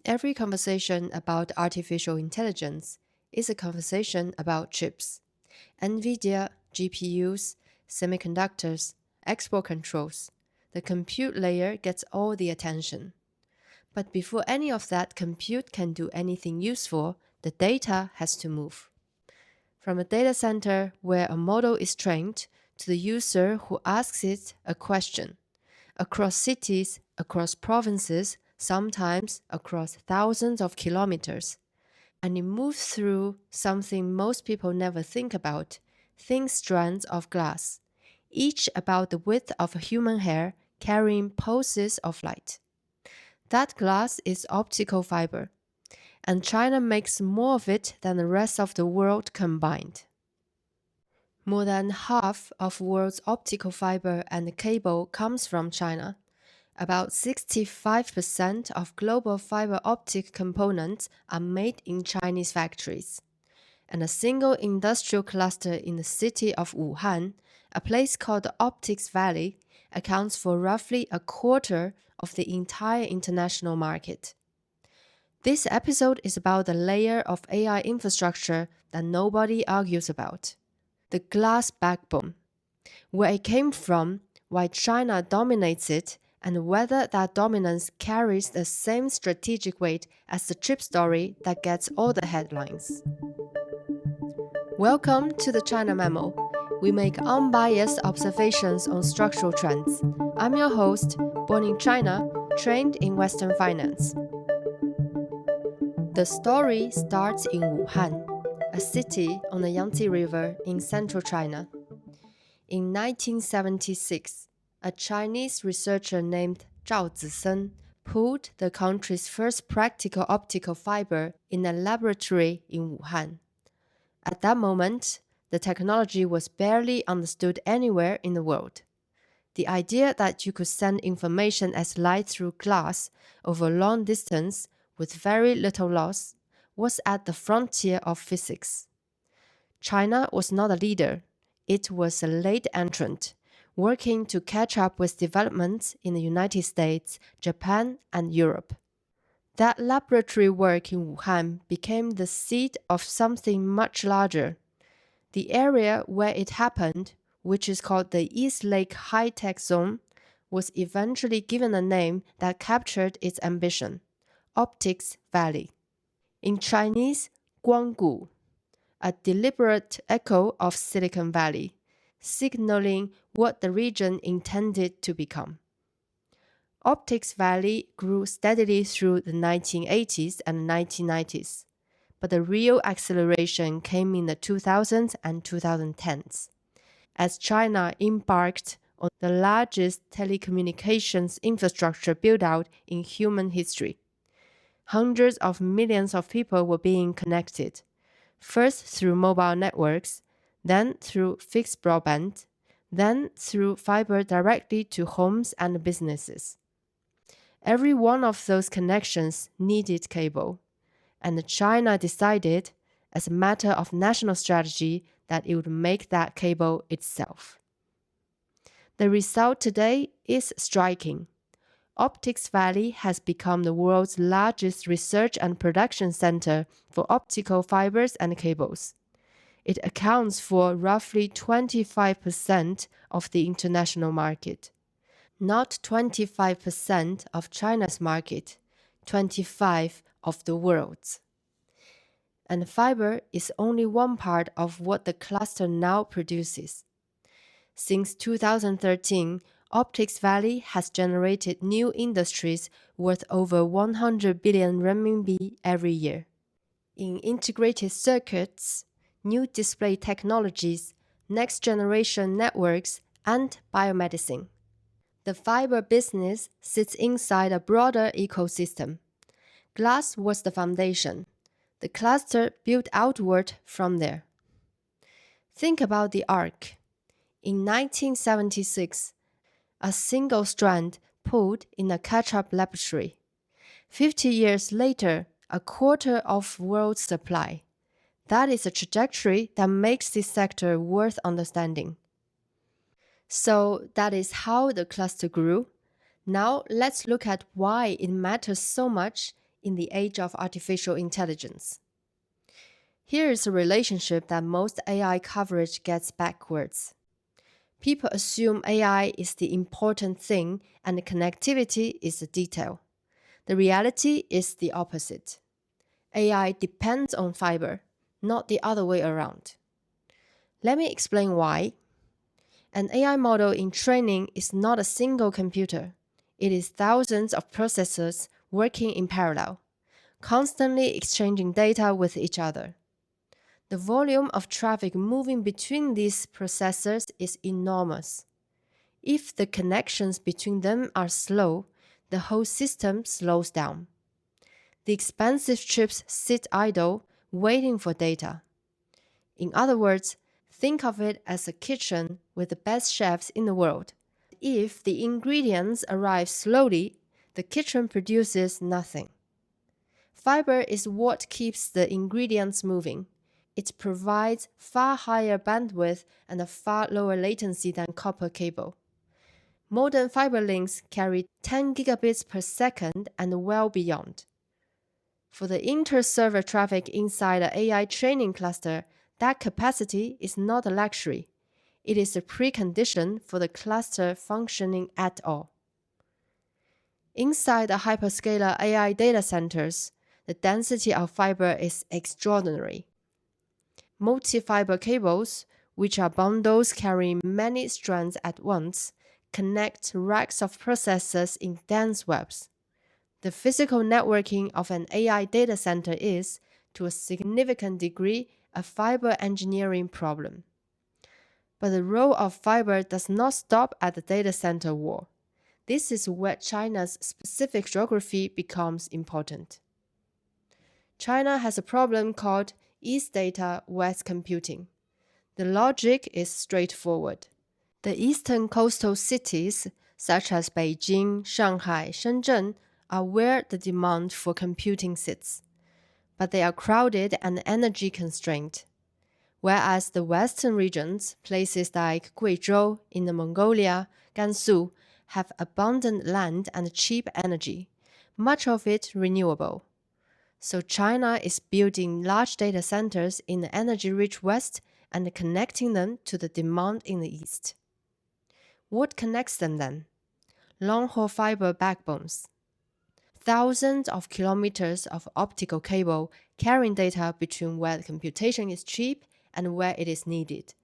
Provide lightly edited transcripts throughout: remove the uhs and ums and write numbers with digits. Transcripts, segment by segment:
Every conversation about artificial intelligence is a conversation about chips. NVIDIA, GPUs, semiconductors, export controls. The compute layer gets all the attention. But before any of that compute can do anything useful, the data has to move. From a data center where a model is trained to the user who asks it a question. Across cities, across provinces, sometimes across thousands of kilometers. And it moves through something most people never think about, thin strands of glass, each about the width of a human hair, carrying pulses of light. That glass is optical fiber, and China makes more of it than the rest of the world combined. More than half of world's optical fiber and cable comes from China. About 65% of global fiber-optic components are made in Chinese factories. And a single industrial cluster in the city of Wuhan, a place called the Optics Valley, accounts for roughly a quarter of the entire international market. This episode is about the layer of AI infrastructure that nobody argues about. The glass backbone. Where it came from, why China dominates it, and whether that dominance carries the same strategic weight as the chip story that gets all the headlines. Welcome to the China Memo. We make unbiased observations on structural trends. I'm your host, born in China, trained in Western finance. The story starts in Wuhan, a city on the Yangtze River in central China. In 1976, a Chinese researcher named Zhao Zisen pulled the country's first practical optical fiber in a laboratory in Wuhan. At that moment, the technology was barely understood anywhere in the world. The idea that you could send information as light through glass over a long distance with very little loss was at the frontier of physics. China was not a leader. It was a late entrant, working to catch up with developments in the United States, Japan, and Europe. That laboratory work in Wuhan became the seed of something much larger. The area where it happened, which is called the East Lake High-Tech Zone, was eventually given a name that captured its ambition, Optics Valley. In Chinese, Guanggu, a deliberate echo of Silicon Valley, signaling what the region intended to become. Optics Valley grew steadily through the 1980s and 1990s, but the real acceleration came in the 2000s and 2010s, as China embarked on the largest telecommunications infrastructure build-out in human history. Hundreds of millions of people were being connected, first through mobile networks, then through fixed broadband, then through fiber directly to homes and businesses. Every one of those connections needed cable, and China decided, as a matter of national strategy, that it would make that cable itself. The result today is striking. Optics Valley has become the world's largest research and production center for optical fibers and cables. It accounts for roughly 25% of the international market. Not 25% of China's market, 25% of the world's. And fiber is only one part of what the cluster now produces. Since 2013, Optics Valley has generated new industries worth over 100 billion renminbi every year. In integrated circuits, new display technologies, next-generation networks, and biomedicine. The fiber business sits inside a broader ecosystem. Glass was the foundation. The cluster built outward from there. Think about the arc. In 1976, a single strand pulled in a catch-up laboratory. 50 years later, a quarter of world's supply. That is a trajectory that makes this sector worth understanding. So that is how the cluster grew. Now let's look at why it matters so much in the age of artificial intelligence. Here is a relationship that most AI coverage gets backwards. People assume AI is the important thing and connectivity is the detail. The reality is the opposite. AI depends on fiber, not the other way around. Let me explain why. An AI model in training is not a single computer. It is thousands of processors working in parallel, constantly exchanging data with each other. The volume of traffic moving between these processors is enormous. If the connections between them are slow, the whole system slows down. The expensive chips sit idle, waiting for data. In other words, think of it as a kitchen with the best chefs in the world. If the ingredients arrive slowly, the kitchen produces nothing. Fiber is what keeps the ingredients moving. It provides far higher bandwidth and a far lower latency than copper cable. Modern fiber links carry 10 gigabits per second and well beyond. For the inter-server traffic inside an AI training cluster, that capacity is not a luxury. It is a precondition for the cluster functioning at all. Inside the hyperscaler AI data centers, the density of fiber is extraordinary. Multi-fiber cables, which are bundles carrying many strands at once, connect racks of processors in dense webs. The physical networking of an AI data center is, to a significant degree, a fiber engineering problem. But the role of fiber does not stop at the data center wall. This is where China's specific geography becomes important. China has a problem called East Data, West Computing. The logic is straightforward. The eastern coastal cities, such as Beijing, Shanghai, Shenzhen, are where the demand for computing sits. But they are crowded and energy constrained. Whereas the western regions, places like Guizhou, Inner Mongolia, Gansu, have abundant land and cheap energy, much of it renewable. So China is building large data centers in the energy-rich West and connecting them to the demand in the East. What connects them then? Long-haul fiber backbones. Thousands of kilometers of optical cable carrying data between where the computation is cheap and where it is needed.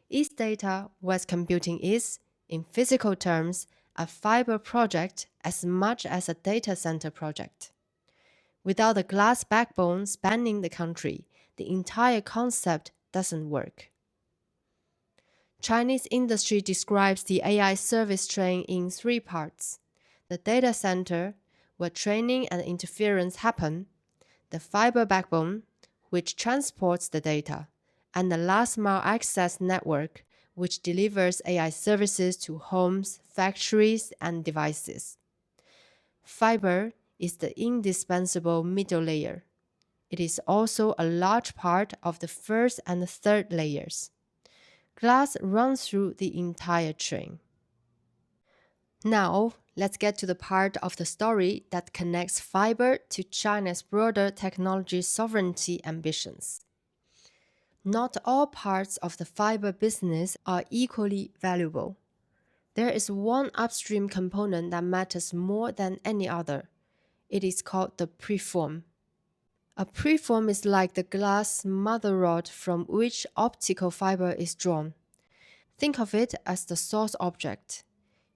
East data, West computing is, in physical terms, a fiber project as much as a data center project. Without a glass backbone spanning the country, the entire concept doesn't work. Chinese industry describes the AI service train in three parts: the data center, where training and inference happen, the fiber backbone, which transports the data, and the last-mile access network, which delivers AI services to homes, factories, and devices. Fiber is the indispensable middle layer. It is also a large part of the first and third layers. Glass runs through the entire train. Now, let's get to the part of the story that connects fiber to China's broader technology sovereignty ambitions. Not all parts of the fiber business are equally valuable. There is one upstream component that matters more than any other. It is called the preform. A preform is like the glass mother rod from which optical fiber is drawn. Think of it as the source object.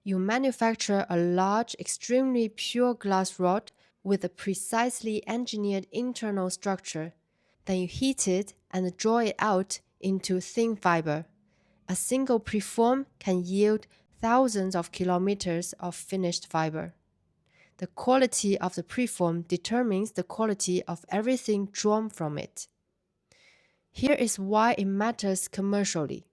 You manufacture a large, extremely pure glass rod with a precisely engineered internal structure. Then you heat it and draw it out into thin fiber. A single preform can yield thousands of kilometers of finished fiber. The quality of the preform determines the quality of everything drawn from it. Here is why it matters commercially.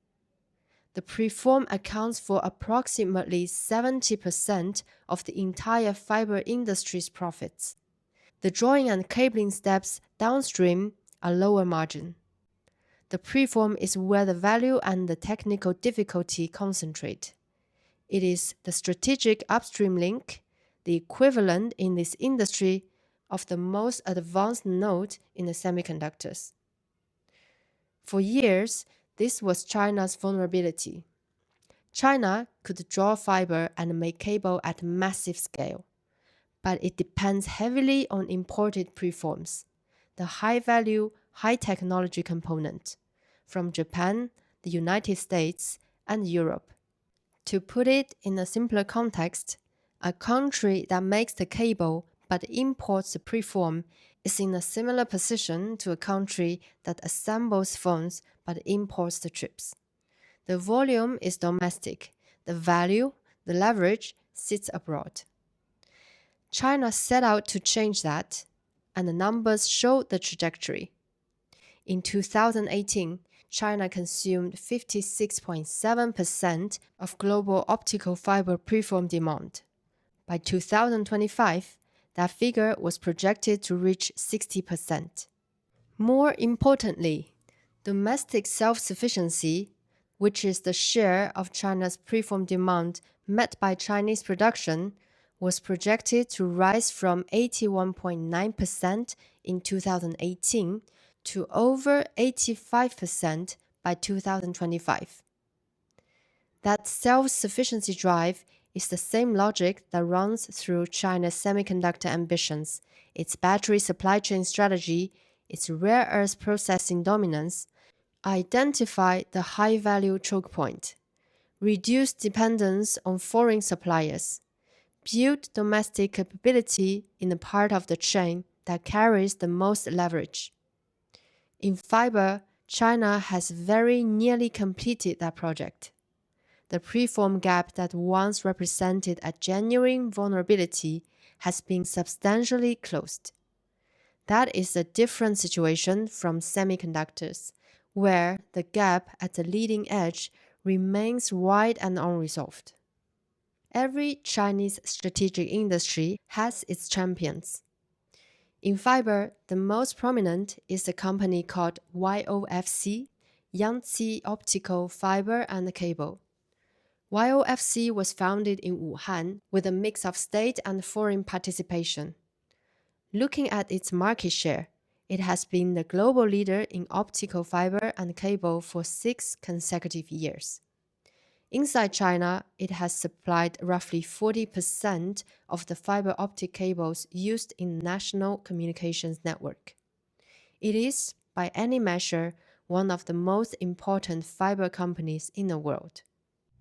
The preform accounts for approximately 70% of the entire fiber industry's profits. The drawing and cabling steps downstream are lower margin. The preform is where the value and the technical difficulty concentrate. It is the strategic upstream link, the equivalent in this industry of the most advanced node in the semiconductors. For years, this was China's vulnerability. China could draw fiber and make cable at massive scale, but it depends heavily on imported preforms, the high-value, high-technology component, from Japan, the United States, and Europe. To put it in a simpler context, a country that makes the cable but imports the preform is in a similar position to a country that assembles phones but imports the chips. The volume is domestic, the value, the leverage sits abroad. China set out to change that, and the numbers show the trajectory. In 2018, China consumed 56.7% of global optical fiber preform demand. By 2025, that figure was projected to reach 60%. More importantly, domestic self-sufficiency, which is the share of China's preform demand met by Chinese production, was projected to rise from 81.9% in 2018 to over 85% by 2025. That self-sufficiency drive is the same logic that runs through China's semiconductor ambitions, its battery supply chain strategy, its rare earth processing dominance. Identify the high-value choke point, reduce dependence on foreign suppliers, build domestic capability in the part of the chain that carries the most leverage. In fiber, China has very nearly completed that project. The preform gap that once represented a genuine vulnerability has been substantially closed. That is a different situation from semiconductors, where the gap at the leading edge remains wide and unresolved. Every Chinese strategic industry has its champions. In fiber, the most prominent is a company called YOFC, Yangtze Optical Fiber and Cable. YOFC was founded in Wuhan with a mix of state and foreign participation. Looking at its market share, it has been the global leader in optical fiber and cable for 6 consecutive years. Inside China, it has supplied roughly 40% of the fiber-optic cables used in the national communications network. It is, by any measure, one of the most important fiber companies in the world.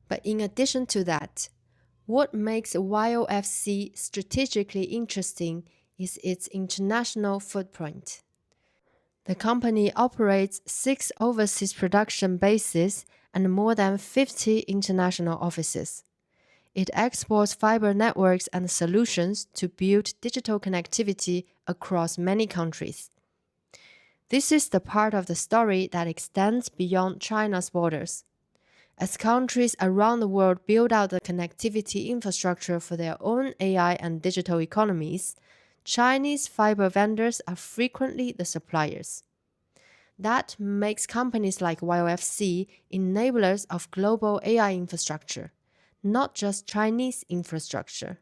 But in addition to that, what makes YOFC strategically interesting is its international footprint. The company operates 6 overseas production bases and more than 50 international offices. It exports fiber networks and solutions to build digital connectivity across many countries. This is the part of the story that extends beyond China's borders. As countries around the world build out the connectivity infrastructure for their own AI and digital economies, Chinese fiber vendors are frequently the suppliers. That makes companies like YOFC enablers of global AI infrastructure, not just Chinese infrastructure.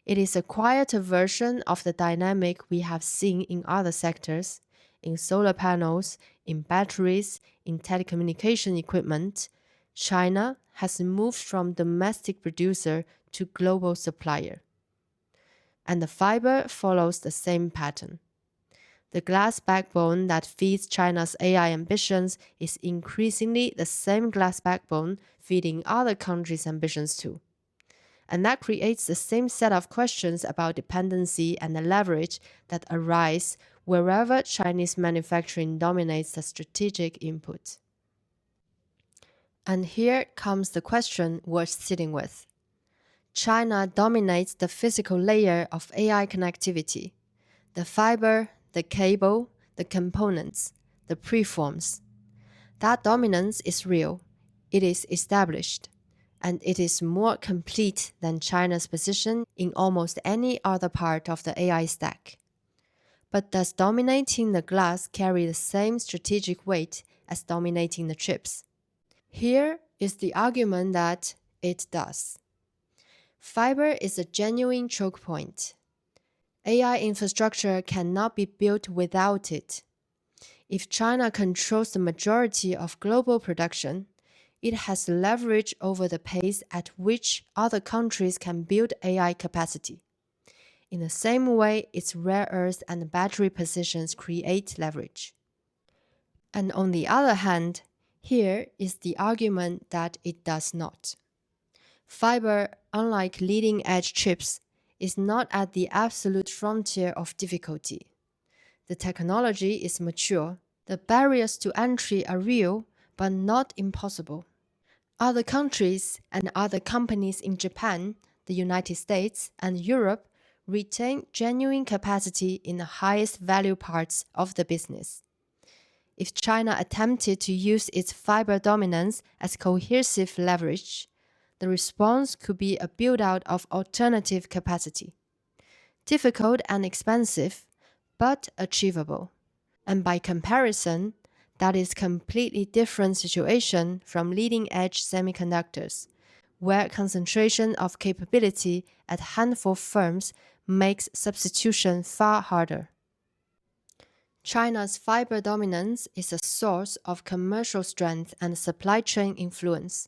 It is a quieter version of the dynamic we have seen in other sectors, in solar panels, in batteries, in telecommunication equipment. China has moved from domestic producer to global supplier. And the fiber follows the same pattern. The glass backbone that feeds China's AI ambitions is increasingly the same glass backbone feeding other countries' ambitions too. And that creates the same set of questions about dependency and the leverage that arise wherever Chinese manufacturing dominates the strategic input. And here comes the question worth sitting with. China dominates the physical layer of AI connectivity, the fiber, the cable, the components, the preforms. That dominance is real, it is established, and it is more complete than China's position in almost any other part of the AI stack. But does dominating the glass carry the same strategic weight as dominating the chips? Here is the argument that it does. Fiber is a genuine choke point. AI infrastructure cannot be built without it. If China controls the majority of global production, it has leverage over the pace at which other countries can build AI capacity. In the same way, its rare earth and battery positions create leverage. And on the other hand, here is the argument that it does not. Fiber, unlike leading edge chips, is not at the absolute frontier of difficulty. The technology is mature. The barriers to entry are real, but not impossible. Other countries and other companies in Japan, the United States, and Europe retain genuine capacity in the highest value parts of the business. If China attempted to use its fiber dominance as cohesive leverage, the response could be a build-out of alternative capacity. Difficult and expensive, but achievable. And by comparison, that is a completely different situation from leading-edge semiconductors, where concentration of capability at a handful of firms makes substitution far harder. China's fiber dominance is a source of commercial strength and supply chain influence.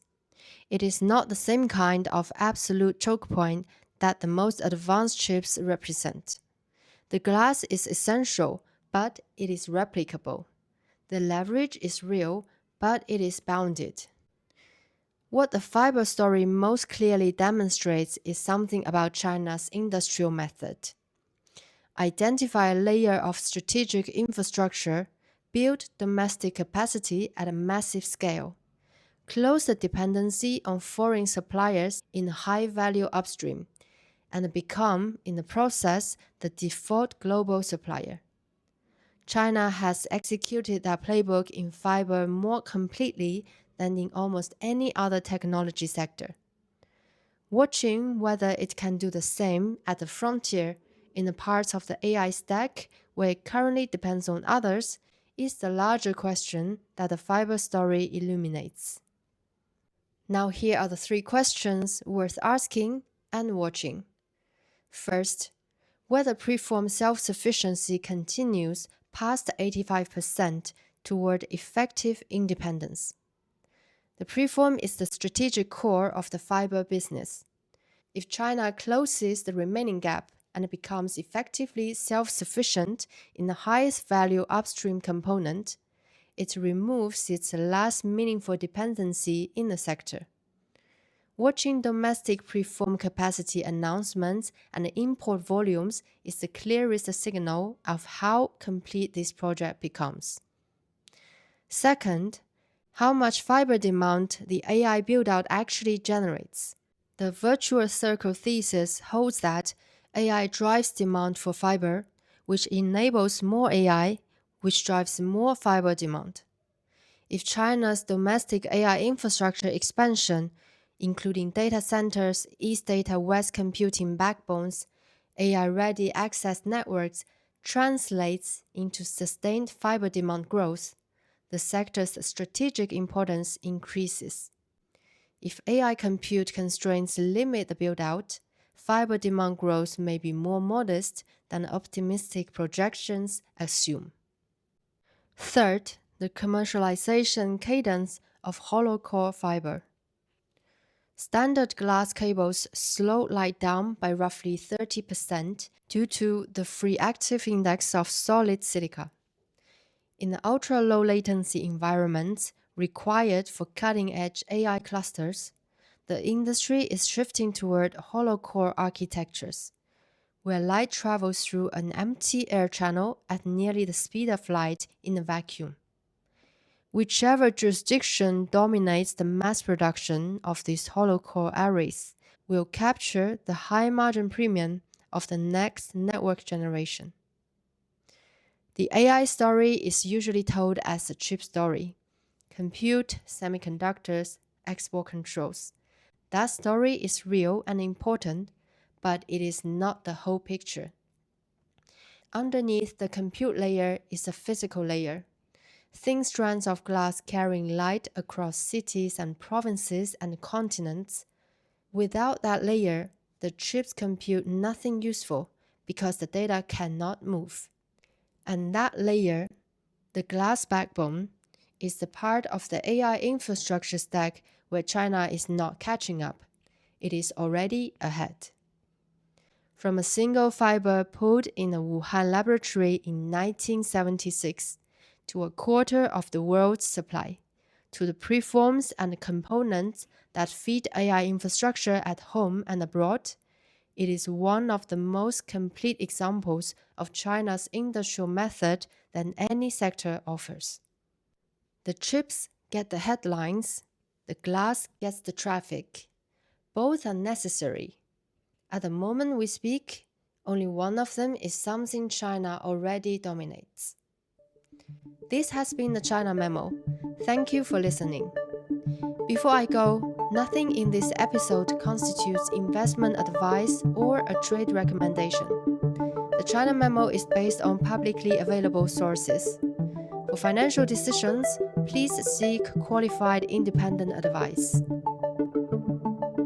It is not the same kind of absolute choke point that the most advanced chips represent. The glass is essential, but it is replicable. The leverage is real, but it is bounded. What the fiber story most clearly demonstrates is something about China's industrial method. Identify a layer of strategic infrastructure, build domestic capacity at a massive scale, close the dependency on foreign suppliers in high-value upstream, and become, in the process, the default global supplier. China has executed that playbook in fiber more completely than in almost any other technology sector. Watching whether it can do the same at the frontier in the parts of the AI stack where it currently depends on others is the larger question that the fiber story illuminates. Now here are the 3 questions worth asking and watching. First, whether preform self-sufficiency continues past 85% toward effective independence. The preform is the strategic core of the fiber business. If China closes the remaining gap and becomes effectively self-sufficient in the highest value upstream component, it removes its last meaningful dependency in the sector. Watching domestic preform capacity announcements and import volumes is the clearest signal of how complete this project becomes. Second, how much fiber demand the AI build-out actually generates. The virtuous circle thesis holds that AI drives demand for fiber, which enables more AI, which drives more fiber demand. If China's domestic AI infrastructure expansion, including data centers, East Data West computing backbones, AI-ready access networks, translates into sustained fiber demand growth, the sector's strategic importance increases. If AI compute constraints limit the build-out, fiber demand growth may be more modest than optimistic projections assume. Third, the commercialization cadence of hollow core fiber. Standard glass cables slow light down by roughly 30% due to the free active index of solid silica. In the ultra-low latency environments required for cutting-edge AI clusters, the industry is shifting toward hollow core architectures, where light travels through an empty air channel at nearly the speed of light in a vacuum. Whichever jurisdiction dominates the mass production of these hollow core arrays will capture the high margin premium of the next network generation. The AI story is usually told as a chip story: compute, semiconductors, export controls. That story is real and important, but it is not the whole picture. Underneath the compute layer is a physical layer. Thin strands of glass carrying light across cities and provinces and continents. Without that layer, the chips compute nothing useful because the data cannot move. And that layer, the glass backbone, is the part of the AI infrastructure stack where China is not catching up. It is already ahead. From a single fiber pulled in a Wuhan laboratory in 1976 to a quarter of the world's supply, to the preforms and components that feed AI infrastructure at home and abroad, it is one of the most complete examples of China's industrial method that any sector offers. The chips get the headlines, the glass gets the traffic. Both are necessary. At the moment we speak, only one of them is something China already dominates. This has been the China Memo. Thank you for listening. Before I go, nothing in this episode constitutes investment advice or a trade recommendation. The China Memo is based on publicly available sources. For financial decisions, please seek qualified independent advice.